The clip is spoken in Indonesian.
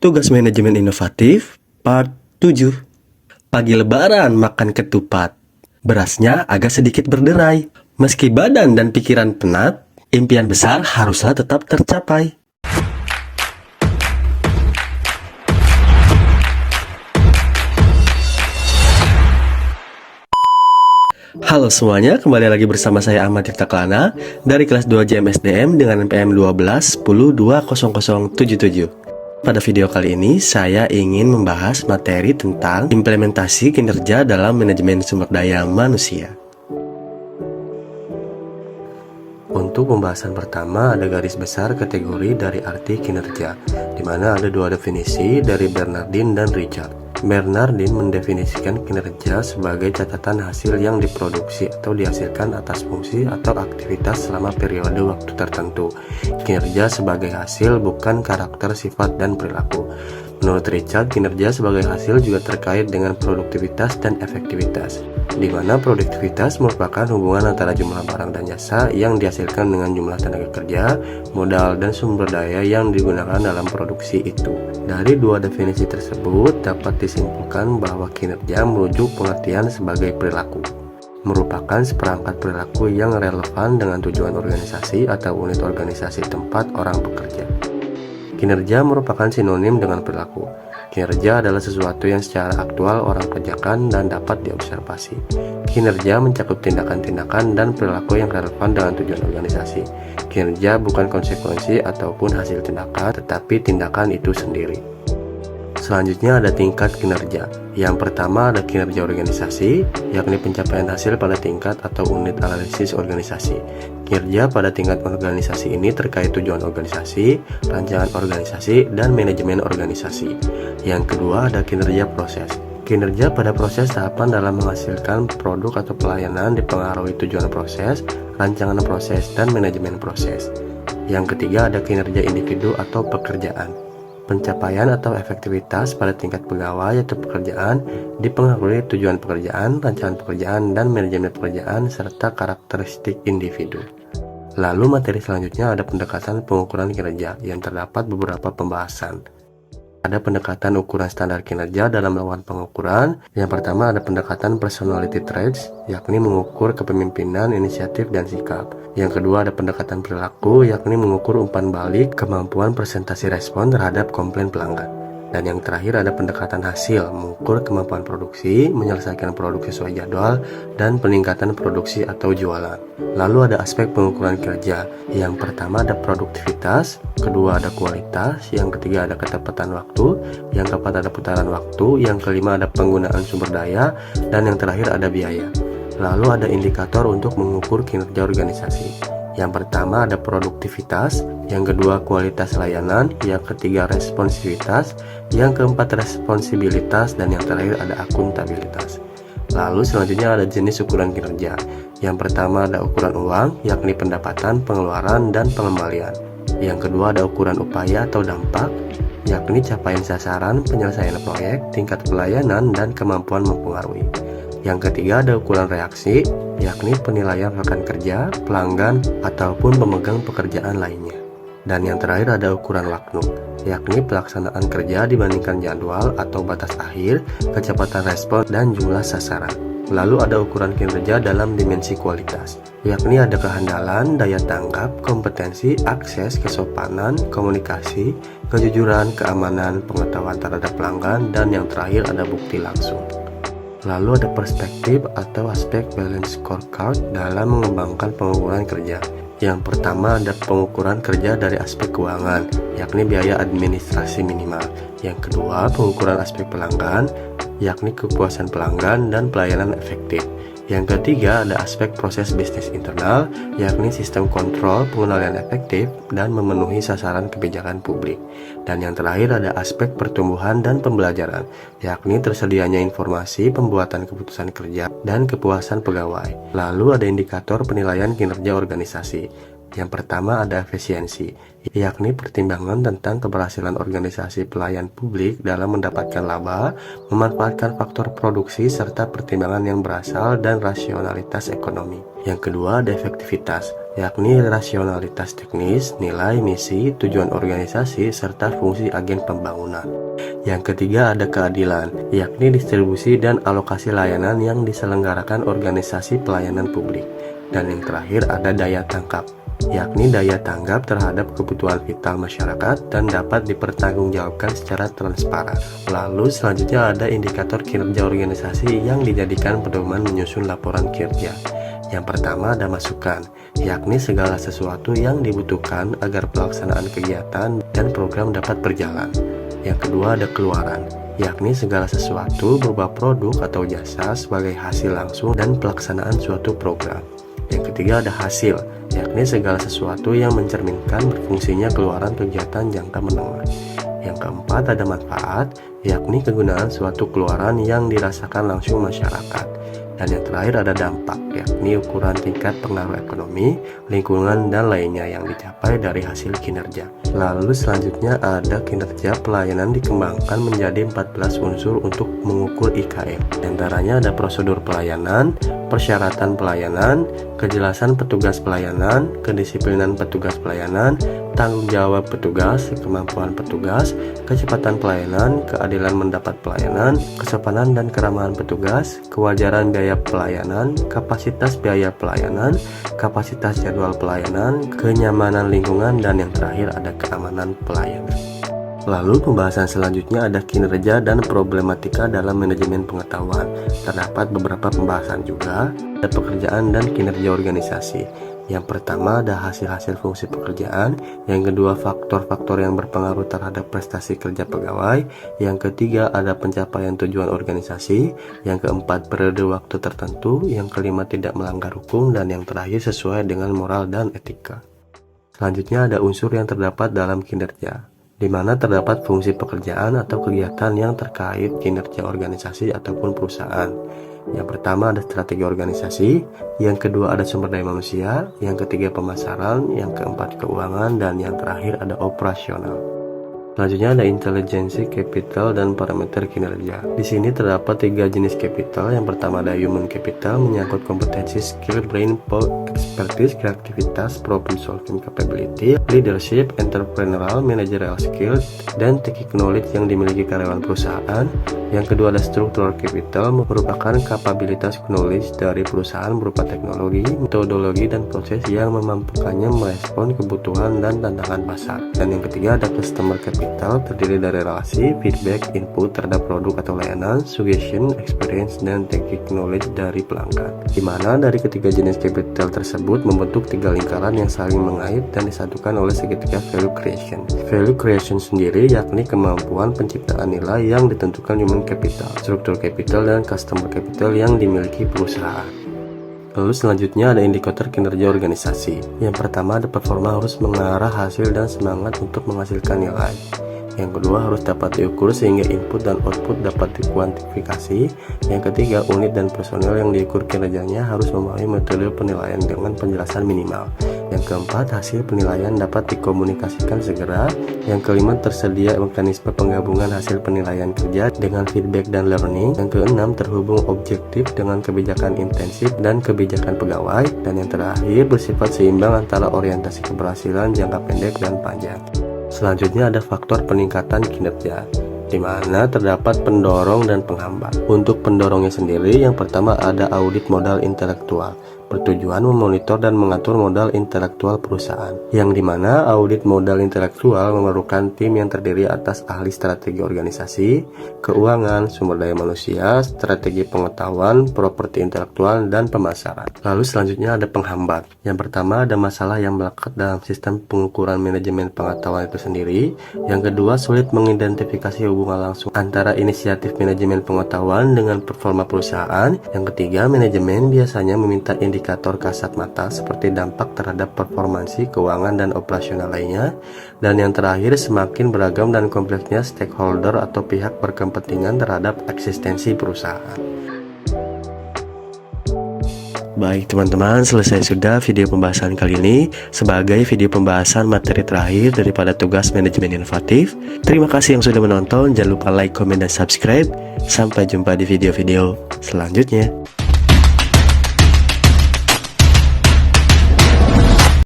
Tugas manajemen inovatif, part 7. Pagi lebaran makan ketupat. Berasnya agak sedikit berderai. Meski badan dan pikiran penat, impian besar haruslah tetap tercapai. Halo semuanya, kembali lagi bersama saya Ahmad Tirtaklana dari kelas 2 JMSDM dengan NPM 12 10 20077. Pada video kali ini, saya ingin membahas materi tentang implementasi kinerja dalam manajemen sumber daya manusia. Untuk pembahasan pertama, ada garis besar kategori dari arti kinerja, di mana ada dua definisi dari Bernardin dan Richard. Bernardin mendefinisikan kinerja sebagai catatan hasil yang diproduksi atau dihasilkan atas fungsi atau aktivitas selama periode waktu tertentu. Kinerja sebagai hasil, bukan karakter, sifat, dan perilaku. Menurut Richard, kinerja sebagai hasil juga terkait dengan produktivitas dan efektivitas, di mana produktivitas merupakan hubungan antara jumlah barang dan jasa yang dihasilkan dengan jumlah tenaga kerja, modal, dan sumber daya yang digunakan dalam produksi itu. Dari dua definisi tersebut, dapat disimpulkan bahwa kinerja merujuk pengertian sebagai perilaku, merupakan seperangkat perilaku yang relevan dengan tujuan organisasi atau unit organisasi tempat orang bekerja. Kinerja merupakan sinonim dengan perilaku. Kinerja adalah sesuatu yang secara aktual orang kerjakan dan dapat diobservasi. Kinerja mencakup tindakan-tindakan dan perilaku yang relevan dengan tujuan organisasi. Kinerja bukan konsekuensi ataupun hasil tindakan, tetapi tindakan itu sendiri. Selanjutnya ada tingkat kinerja. Yang pertama ada kinerja organisasi, yakni pencapaian hasil pada tingkat atau unit analisis organisasi. Kinerja pada tingkat organisasi ini terkait tujuan organisasi, rancangan organisasi, dan manajemen organisasi. Yang kedua ada kinerja proses. Kinerja pada proses tahapan dalam menghasilkan produk atau pelayanan dipengaruhi tujuan proses, rancangan proses, dan manajemen proses. Yang ketiga ada kinerja individu atau pekerjaan. Pencapaian atau efektivitas pada tingkat pegawai atau pekerjaan dipengaruhi tujuan pekerjaan, rancangan pekerjaan, dan manajemen pekerjaan, serta karakteristik individu. Lalu materi selanjutnya ada pendekatan pengukuran kinerja yang terdapat beberapa pembahasan. Ada pendekatan ukuran standar kinerja dalam melakukan pengukuran. Yang pertama ada pendekatan personality traits, yakni mengukur kepemimpinan, inisiatif, dan sikap. Yang kedua ada pendekatan perilaku, yakni mengukur umpan balik, kemampuan presentasi respon terhadap komplain pelanggan. Dan yang terakhir ada pendekatan hasil, mengukur kemampuan produksi, menyelesaikan produk sesuai jadwal, dan peningkatan produksi atau jualan. Lalu ada aspek pengukuran kinerja. Yang pertama ada produktivitas, kedua ada kualitas, yang ketiga ada ketepatan waktu, yang keempat ada putaran waktu, yang kelima ada penggunaan sumber daya, dan yang terakhir ada biaya. Lalu ada indikator untuk mengukur kinerja organisasi. Yang pertama ada produktivitas, yang kedua kualitas layanan, yang ketiga responsivitas, yang keempat responsibilitas, dan yang terakhir ada akuntabilitas. Lalu selanjutnya ada jenis ukuran kinerja. Yang pertama ada ukuran uang, yakni pendapatan, pengeluaran, dan pengembalian. Yang kedua ada ukuran upaya atau dampak, yakni capaian sasaran, penyelesaian proyek, tingkat pelayanan, dan kemampuan mempengaruhi. Yang ketiga ada ukuran reaksi, yakni penilaian rekan kerja, pelanggan, ataupun pemegang pekerjaan lainnya. Dan yang terakhir ada ukuran waktu, yakni pelaksanaan kerja dibandingkan jadwal atau batas akhir, kecepatan respon, dan jumlah sasaran. Lalu ada ukuran kinerja dalam dimensi kualitas, yakni ada kehandalan, daya tanggap, kompetensi, akses, kesopanan, komunikasi, kejujuran, keamanan, pengetahuan terhadap pelanggan, dan yang terakhir ada bukti langsung. Lalu ada perspektif atau aspek balance scorecard dalam mengembangkan pengukuran kerja. Yang pertama ada pengukuran kerja dari aspek keuangan, yakni biaya administrasi minimal. Yang kedua pengukuran aspek pelanggan, yakni kepuasan pelanggan dan pelayanan efektif. Yang ketiga ada aspek proses bisnis internal, yakni sistem kontrol, pengendalian efektif, dan memenuhi sasaran kebijakan publik. Dan yang terakhir ada aspek pertumbuhan dan pembelajaran, yakni tersedianya informasi, pembuatan keputusan kerja, dan kepuasan pegawai. Lalu ada indikator penilaian kinerja organisasi. Yang pertama ada efisiensi, yakni pertimbangan tentang keberhasilan organisasi pelayan publik dalam mendapatkan laba, memanfaatkan faktor produksi, serta pertimbangan yang berasal dan rasionalitas ekonomi. Yang kedua ada efektivitas, yakni rasionalitas teknis, nilai, misi, tujuan organisasi, serta fungsi agen pembangunan. Yang ketiga ada keadilan, yakni distribusi dan alokasi layanan yang diselenggarakan organisasi pelayanan publik. Dan yang terakhir ada daya tangkap, yakni daya tanggap terhadap kebutuhan vital masyarakat dan dapat dipertanggungjawabkan secara transparan. Lalu selanjutnya ada indikator kinerja organisasi yang dijadikan pedoman menyusun laporan kinerja. Yang pertama ada masukan, yakni segala sesuatu yang dibutuhkan agar pelaksanaan kegiatan dan program dapat berjalan. Yang kedua ada keluaran, yakni segala sesuatu berupa produk atau jasa sebagai hasil langsung dan pelaksanaan suatu program. Yang ketiga ada hasil, yakni segala sesuatu yang mencerminkan berfungsinya keluaran kegiatan jangka menengah. Yang keempat ada manfaat, yakni kegunaan suatu keluaran yang dirasakan langsung masyarakat. Dan yang terakhir ada dampak, yakni ukuran tingkat pengaruh ekonomi, lingkungan, dan lainnya yang dicapai dari hasil kinerja. Lalu selanjutnya ada kinerja pelayanan dikembangkan menjadi 14 unsur untuk mengukur IKM. Di antaranya ada prosedur pelayanan, persyaratan pelayanan, kejelasan petugas pelayanan, kedisiplinan petugas pelayanan, tanggung jawab petugas, kemampuan petugas, kecepatan pelayanan, keadilan mendapat pelayanan, kesopanan dan keramahan petugas, kewajaran biaya pelayanan, kapasitas biaya pelayanan, kapasitas jadwal pelayanan, kenyamanan lingkungan, dan yang terakhir ada keamanan pelayanan. Lalu pembahasan selanjutnya ada kinerja dan problematika dalam manajemen pengetahuan. Terdapat beberapa pembahasan juga, ada pekerjaan dan kinerja organisasi. Yang pertama ada hasil-hasil fungsi pekerjaan, yang kedua faktor-faktor yang berpengaruh terhadap prestasi kerja pegawai, yang ketiga ada pencapaian tujuan organisasi, yang keempat periode waktu tertentu, yang kelima tidak melanggar hukum, dan yang terakhir sesuai dengan moral dan etika. Selanjutnya ada unsur yang terdapat dalam kinerja, di mana terdapat fungsi pekerjaan atau kegiatan yang terkait kinerja organisasi ataupun perusahaan. Yang pertama ada strategi organisasi, yang kedua ada sumber daya manusia, yang ketiga pemasaran, yang keempat keuangan, dan yang terakhir ada operasional. Selanjutnya ada intelijensi, capital, dan parameter kinerja. Di sini terdapat 3 jenis capital. Yang pertama ada human capital, menyangkut kompetensi, skill, brain power, expertise, kreativitas, problem solving capability, leadership, entrepreneurial, managerial skill, dan technical knowledge yang dimiliki karyawan perusahaan. Yang kedua ada structural capital, merupakan kapabilitas knowledge dari perusahaan berupa teknologi, metodologi, dan proses yang memampukannya merespon kebutuhan dan tantangan pasar. Dan yang ketiga ada customer capital, terdiri dari relasi, feedback, input terhadap produk atau layanan, suggestion, experience, dan technical knowledge dari pelanggan. Di mana dari ketiga jenis capital tersebut membentuk 3 lingkaran yang saling mengait dan disatukan oleh segitiga value creation. Value creation sendiri yakni kemampuan penciptaan nilai yang ditentukan human capital, struktur capital, dan customer capital yang dimiliki perusahaan. Lalu selanjutnya ada indikator kinerja organisasi. Yang pertama ada performa harus mengarah hasil dan semangat untuk menghasilkan nilai. Yang kedua harus dapat diukur sehingga input dan output dapat dikuantifikasi. Yang ketiga unit dan personel yang diukur kinerjanya harus memahami metode penilaian dengan penjelasan minimal. Yang keempat hasil penilaian dapat dikomunikasikan segera. Yang kelima tersedia mekanisme penggabungan hasil penilaian kerja dengan feedback dan learning. Yang keenam terhubung objektif dengan kebijakan intensif dan kebijakan pegawai. Dan yang terakhir bersifat seimbang antara orientasi keberhasilan jangka pendek dan panjang. Selanjutnya ada faktor peningkatan kinerja, di mana terdapat pendorong dan penghambat. Untuk pendorongnya sendiri, yang pertama ada audit modal intelektual, bertujuan memonitor dan mengatur modal intelektual perusahaan, yang dimana audit modal intelektual memerlukan tim yang terdiri atas ahli strategi organisasi, keuangan, sumber daya manusia, strategi pengetahuan, properti intelektual, dan pemasaran. Lalu selanjutnya ada penghambat. Yang pertama ada masalah yang melekat dalam sistem pengukuran manajemen pengetahuan itu sendiri. Yang kedua sulit mengidentifikasi hubungan langsung antara inisiatif manajemen pengetahuan dengan performa perusahaan. Yang ketiga manajemen biasanya meminta indikator kasat mata seperti dampak terhadap performansi, keuangan, dan operasional lainnya. Dan yang terakhir semakin beragam dan kompleksnya stakeholder atau pihak berkepentingan terhadap eksistensi perusahaan. Baik teman-teman, selesai sudah video pembahasan kali ini sebagai video pembahasan materi terakhir daripada tugas manajemen inovatif. Terima kasih yang sudah menonton, jangan lupa like, komen, dan subscribe. Sampai jumpa di video-video selanjutnya.